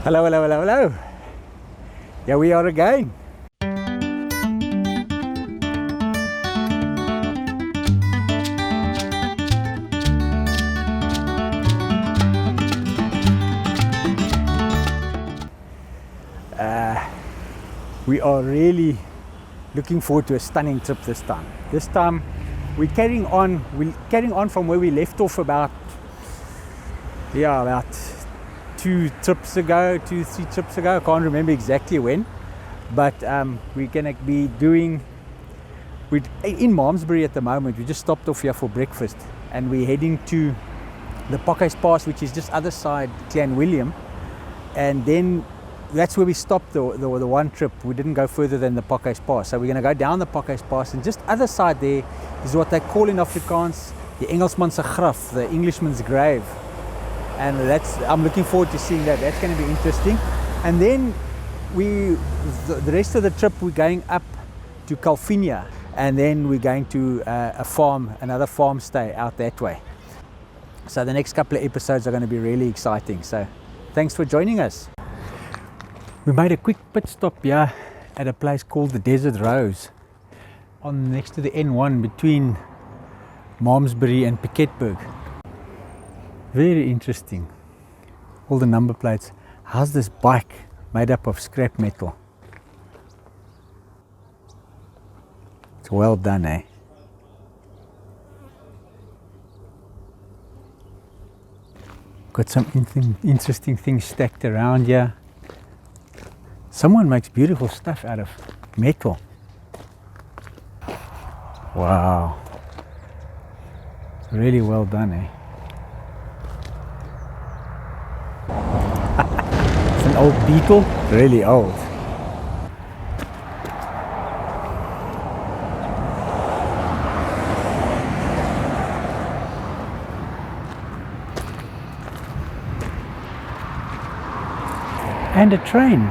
Hello, hello, hello, hello. Here we are again. We are really looking forward to a stunning trip this time. This time we're carrying on from where we left off about 3 trips ago. I can't remember exactly when, but we're gonna be we're in Malmesbury at the moment. We just stopped off here for breakfast and we're heading to the Pakhuis Pass, which is just other side Clan William, and then that's where we stopped the one trip. We didn't go further than the Pakhuis Pass, so we're going to go down the Pakhuis Pass, and just other side there is what they call in Afrikaans the Engelsman's Graf, the Englishman's grave, and I'm looking forward to seeing that. That's going to be interesting. And then the rest of the trip we're going up to Calvinia, and then we're going to another farm stay out that way. So the next couple of episodes are going to be really exciting, so thanks for joining us. We made a quick pit stop here at a place called the Desert Rose, next to the N1 between Malmesbury and Piketberg. Very interesting. All the number plates. How's this bike made up of scrap metal? It's well done, eh? Got some interesting things stacked around here. Someone makes beautiful stuff out of metal. Wow. Really well done, eh? It's an old Beetle, really old. And a train.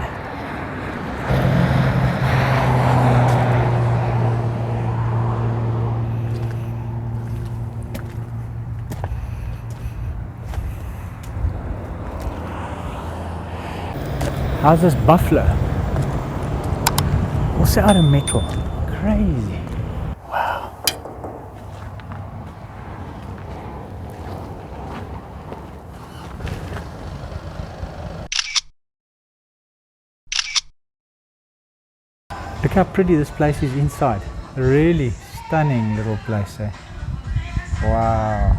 How's this buffalo? Also out of metal. Crazy. Wow. Look how pretty this place is inside. A really stunning little place, eh? Wow.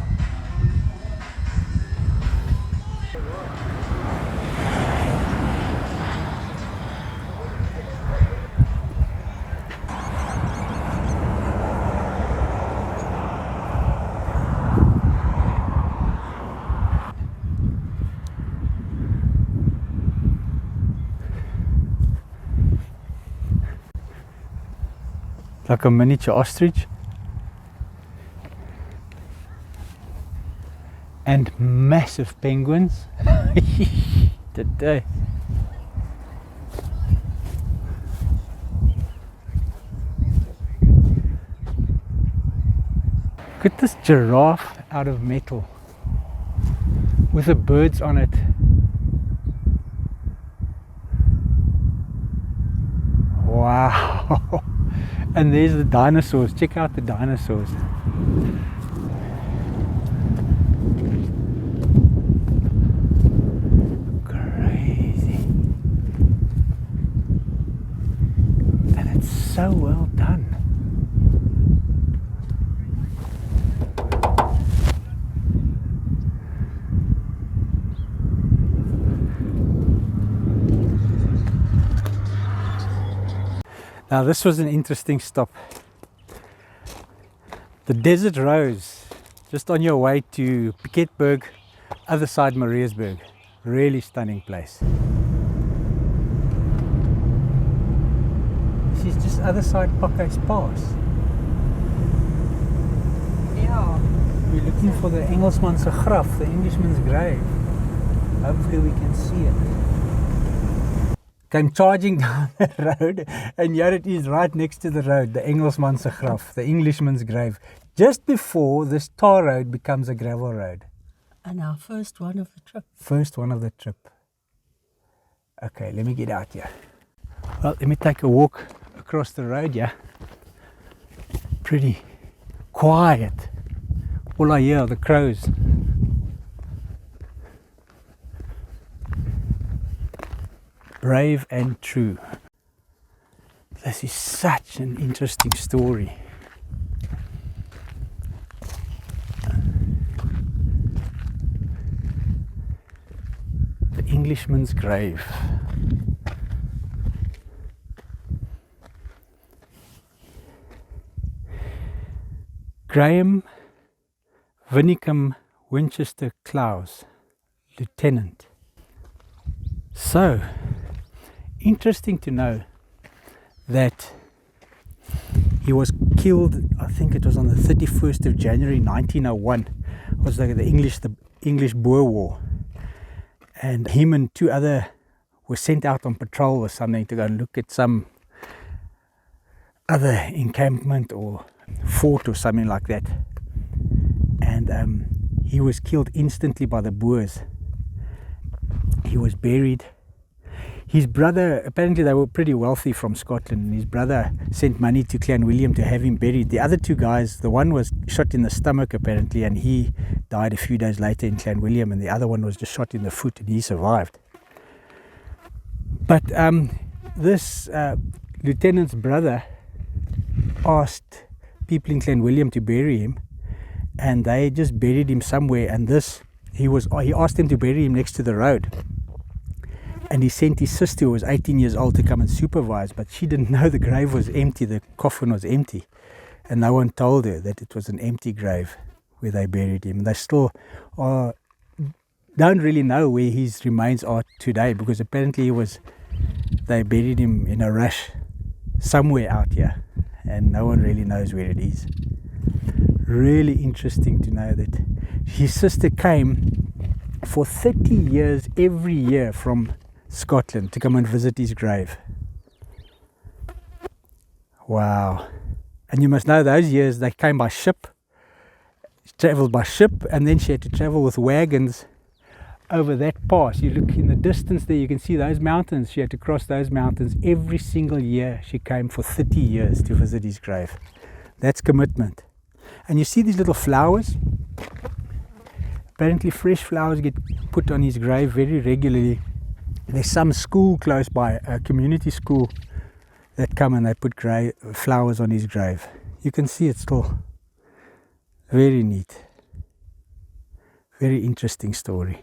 Like a miniature ostrich. And massive penguins. Today. Look at this giraffe out of metal with the birds on it. Wow. And there's the dinosaurs. Check out the dinosaurs. Crazy. And it's so well done. Now this was an interesting stop. The Desert Rose, just on your way to Piketberg, other side Mariatsburg. Really stunning place. This is just other side Pakhuis Pass. Yeah. We're looking for the Engelsman's Graf, the Englishman's grave. Hopefully we can see it. Came charging down the road, and here it is right next to the road, the Engelsman's Graf, the Englishman's grave, just before this tar road becomes a gravel road. And our first one of the trip. First one of the trip. Okay, let me get out here. Well, let me take a walk across the road here. Pretty quiet. All I hear are the crows. Brave and true. This is such an interesting story. The Englishman's grave. Graham Winnicum Winchester Clowes, Lieutenant. So, interesting to know that he was killed, I think it was on the 31st of January 1901. It was like the English Boer War. And him and two other were sent out on patrol or something to go and look at some other encampment or fort or something like that. And he was killed instantly by the Boers. He was buried. His brother, apparently they were pretty wealthy from Scotland, and his brother sent money to Clanwilliam to have him buried. The other two guys, the one was shot in the stomach apparently, and he died a few days later in Clanwilliam, and the other one was just shot in the foot and he survived. But this lieutenant's brother asked people in Clanwilliam to bury him, and they just buried him somewhere, and he asked them to bury him next to the road. And he sent his sister, who was 18 years old, to come and supervise, but she didn't know the grave was empty, the coffin was empty. And no one told her that it was an empty grave where they buried him. They still don't really know where his remains are today, because apparently they buried him in a rush somewhere out here, and no one really knows where it is. Really interesting to know that his sister came for 30 years every year from Scotland to come and visit his grave. Wow. And you must know those years they came by ship, travelled by ship, and then she had to travel with wagons over that pass. You look in the distance there, you can see those mountains. She had to cross those mountains every single year. She came for 30 years to visit his grave. That's commitment. And you see these little flowers? Apparently fresh flowers get put on his grave very regularly. There's some school close by, a community school, that come and they put flowers on his grave. You can see it's still very neat. Very interesting story.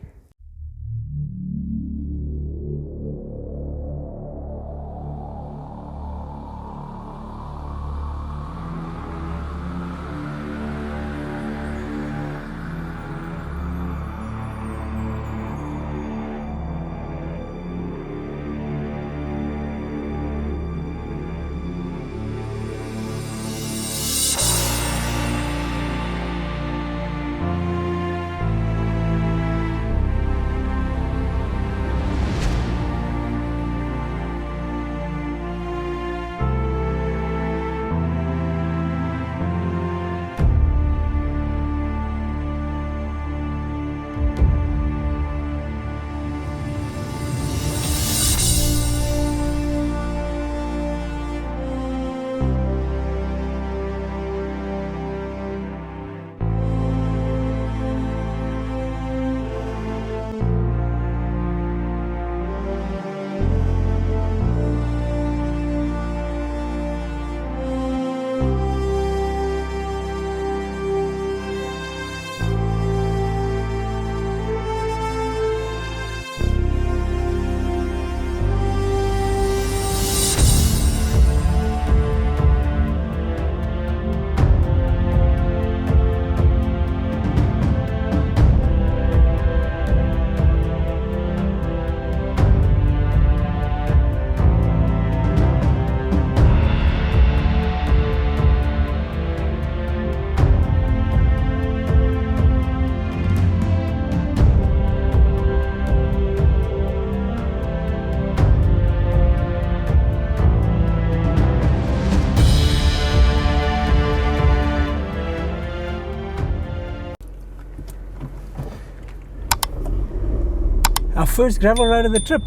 Our first gravel road of the trip.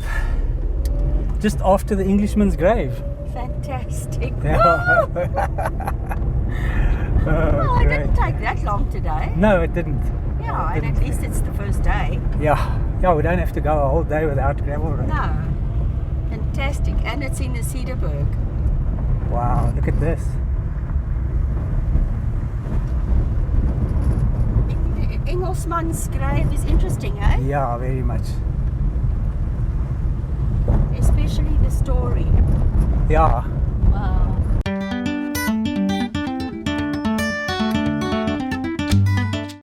just after the Englishman's grave. Fantastic. Yeah. Well, it didn't take that long today. No, it didn't. Yeah, and at least it's the first day. Yeah, we don't have to go a whole day without gravel road. No. Fantastic. And it's in the Cedarburg. Wow, look at this. Engelsman's grave is interesting, eh? Yeah, very much. Especially the story. Yeah.